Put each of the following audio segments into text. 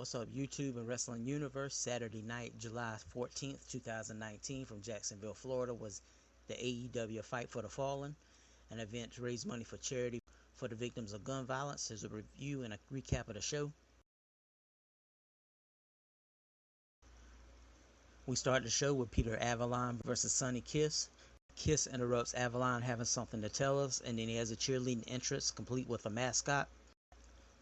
What's up, YouTube and Wrestling Universe? Saturday night, July 14th, 2019, from Jacksonville, Florida, was the AEW Fight for the Fallen, an event to raise money for charity for the victims of gun violence. Here's a review and a recap of the show. We start the show with Peter Avalon versus Sonny Kiss. Kiss interrupts Avalon having something to tell us, and then he has a cheerleading entrance complete with a mascot.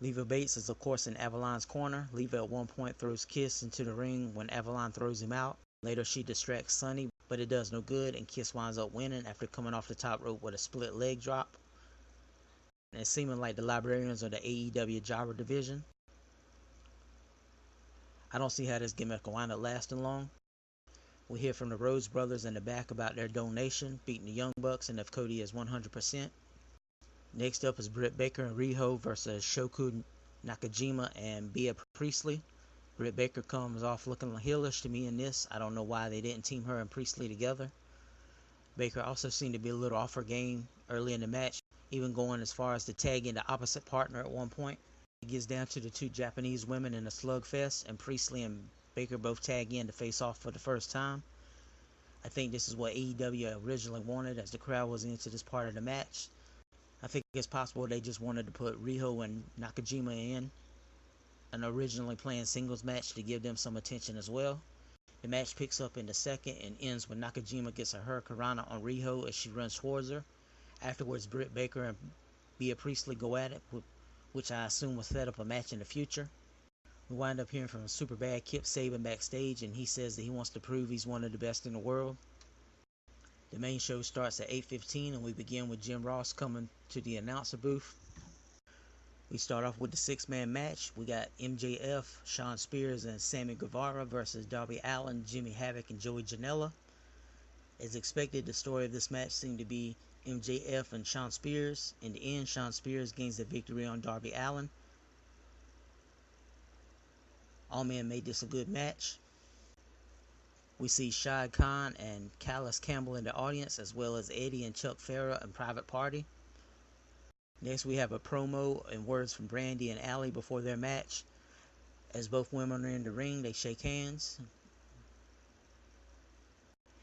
Leva Bates is of course in Avalon's corner. Leva at one point throws Kiss into the ring when Avalon throws him out. Later she distracts Sonny, but it does no good, and Kiss winds up winning after coming off the top rope with a split leg drop. And it's seeming like the Librarians are the AEW jobber division. I don't see how this gimmick will wind up lasting long. We hear from the Rhodes brothers in the back about their donation, beating the Young Bucks, and if Cody is 100%. Next up is Britt Baker and Riho versus Shoku Nakajima and Bea Priestley. Britt Baker comes off looking heelish to me in this. I don't know why they didn't team her and Priestley together. Baker also seemed to be a little off her game early in the match, even going as far as to tag in the opposite partner at one point. It gets down to the two Japanese women in a slugfest, and Priestley and Baker both tag in to face off for the first time. I think this is what AEW originally wanted, as the crowd was into this part of the match. I think it's possible they just wanted to put Riho and Nakajima in an originally planned singles match to give them some attention as well. The match picks up in the second and ends when Nakajima gets a hurricanrana on Riho as she runs towards her. Afterwards, Britt Baker and Bea Priestley go at it, which I assume will set up a match in the future. We wind up hearing from Superbad Kip Sabian backstage, and he says that he wants to prove he's one of the best in the world. The main show starts at 8:15, and we begin with Jim Ross coming to the announcer booth. We start off with the six-man match. We got MJF, Shawn Spears, and Sammy Guevara versus Darby Allin, Jimmy Havoc, and Joey Janela. As expected, the story of this match seemed to be MJF and Shawn Spears. In the end, Shawn Spears gains the victory on Darby Allin. All men made this a good match. We see Shad Khan and Callis Campbell in the audience, as well as Eddie and Chuck Farah and Private Party. Next, we have a promo and words from Brandy and Allie before their match. As both women are in the ring, they shake hands.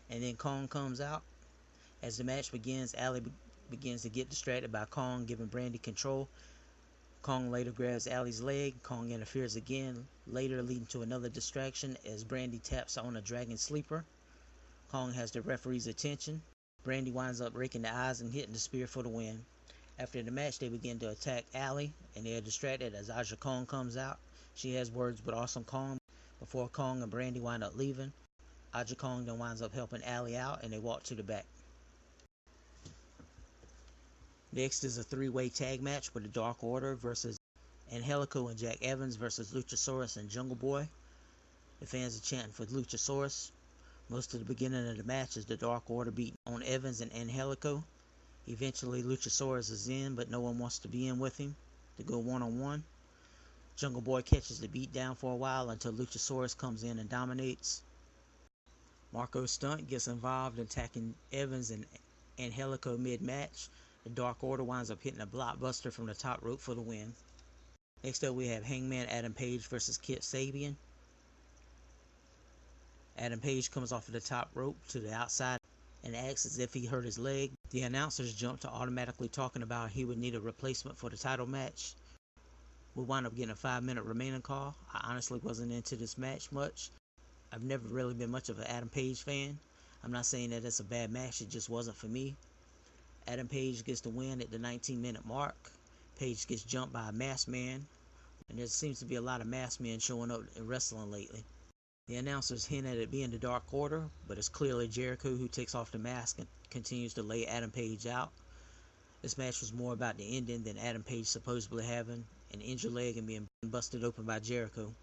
And then Kong comes out. As the match begins, Allie begins to get distracted by Kong giving Brandy control. Kong later grabs Allie's leg. Kong interferes again, later leading to another distraction as Brandy taps on a dragon sleeper. Kong has the referee's attention. Brandy winds up raking the eyes and hitting the spear for the win. After the match, they begin to attack Allie, and they are distracted as Aja Kong comes out. She has words with Awesome Kong before Kong and Brandy wind up leaving. Aja Kong then winds up helping Allie out, and they walk to the back. Next is a three-way tag match with the Dark Order versus Angelico and Jack Evans versus Luchasaurus and Jungle Boy. The fans are chanting for Luchasaurus. Most of the beginning of the match is the Dark Order beating on Evans and Angelico. Eventually Luchasaurus is in, but no one wants to be in with him to go one-on-one. Jungle Boy catches the beat down for a while until Luchasaurus comes in and dominates. Marco Stunt gets involved, attacking Evans and Angelico mid-match. The Dark Order winds up hitting a blockbuster from the top rope for the win. Next up, we have Hangman Adam Page versus Kip Sabian. Adam Page comes off of the top rope to the outside and acts as if he hurt his leg. The announcers jump to automatically talking about he would need a replacement for the title match. We wind up getting a 5-minute remaining call. I honestly wasn't into this match much. I've never really been much of an Adam Page fan. I'm not saying that it's a bad match, it just wasn't for me. Adam Page gets the win at the 19-minute mark. Page gets jumped by a masked man, and there seems to be a lot of masked men showing up in wrestling lately. The announcers hint at it being the Dark Order, but it's clearly Jericho who takes off the mask and continues to lay Adam Page out. This match was more about the ending than Adam Page supposedly having an injured leg and being busted open by Jericho.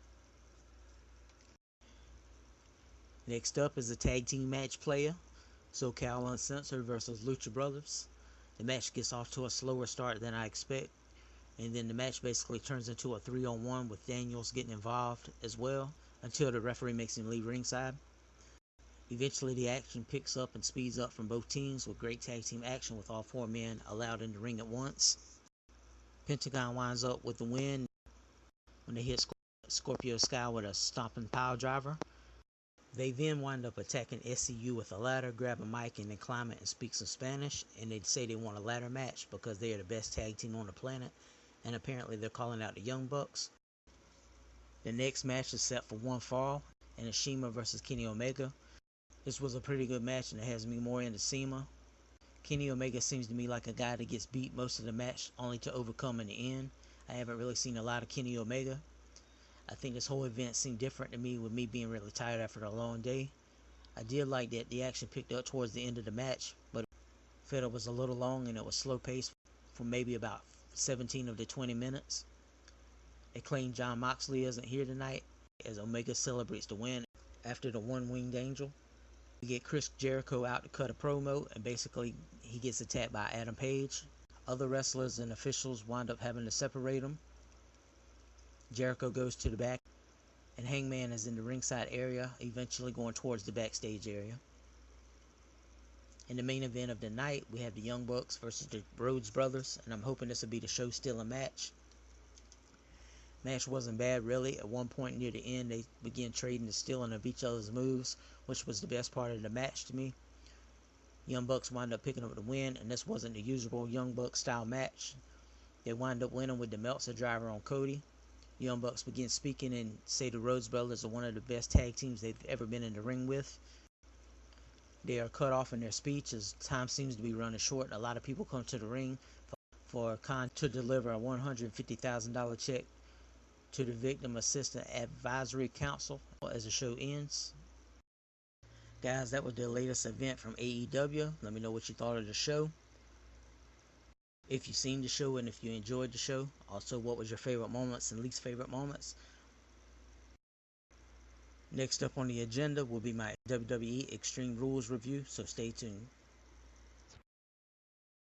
Next up is a tag team match player, SoCal Uncensored versus Lucha Brothers. The match gets off to a slower start than I expect, and then the match basically turns into a 3-on-1 with Daniels getting involved as well, until the referee makes him leave ringside. Eventually the action picks up and speeds up from both teams with great tag team action with all 4 men allowed in the ring at once. Pentagon winds up with the win when they hit Scorpio Sky with a stomping pile driver. They then wind up attacking SCU with a ladder, grab a mic, and then climb it and speak some Spanish. And they say they want a ladder match because they are the best tag team on the planet. And apparently they're calling out the Young Bucks. The next match is set for one fall, and it's Shima versus Kenny Omega. This was a pretty good match, and it has me more into Shima. Kenny Omega seems to me like a guy that gets beat most of the match, only to overcome in the end. I haven't really seen a lot of Kenny Omega. I think this whole event seemed different to me, with me being really tired after a long day. I did like that the action picked up towards the end of the match, but it was a little long and it was slow paced for maybe about 17 of the 20 minutes. They claim Jon Moxley isn't here tonight as Omega celebrates the win after the one-winged angel. We get Chris Jericho out to cut a promo, and basically he gets attacked by Adam Page. Other wrestlers and officials wind up having to separate him. Jericho goes to the back, and Hangman is in the ringside area, eventually going towards the backstage area. In the main event of the night, we have the Young Bucks versus the Rhodes brothers, and I'm hoping this will be the show-stealing match. Match wasn't bad, really. At one point near the end, they began trading the stealing of each other's moves, which was the best part of the match to me. Young Bucks wind up picking up the win, and this wasn't the usual Young Bucks style match. They wind up winning with the Meltzer driver on Cody. Young Bucks begin speaking and say the Rhodes brothers are one of the best tag teams they've ever been in the ring with. They are cut off in their speech as time seems to be running short. A lot of people come to the ring for Khan to deliver a $150,000 check to the Victim Assistant Advisory Council as the show ends. Guys, that was the latest event from AEW. Let me know what you thought of the show. If you've seen the show and if you enjoyed the show. Also, what was your favorite moments and least favorite moments. Next up on the agenda will be my WWE Extreme Rules review, so stay tuned.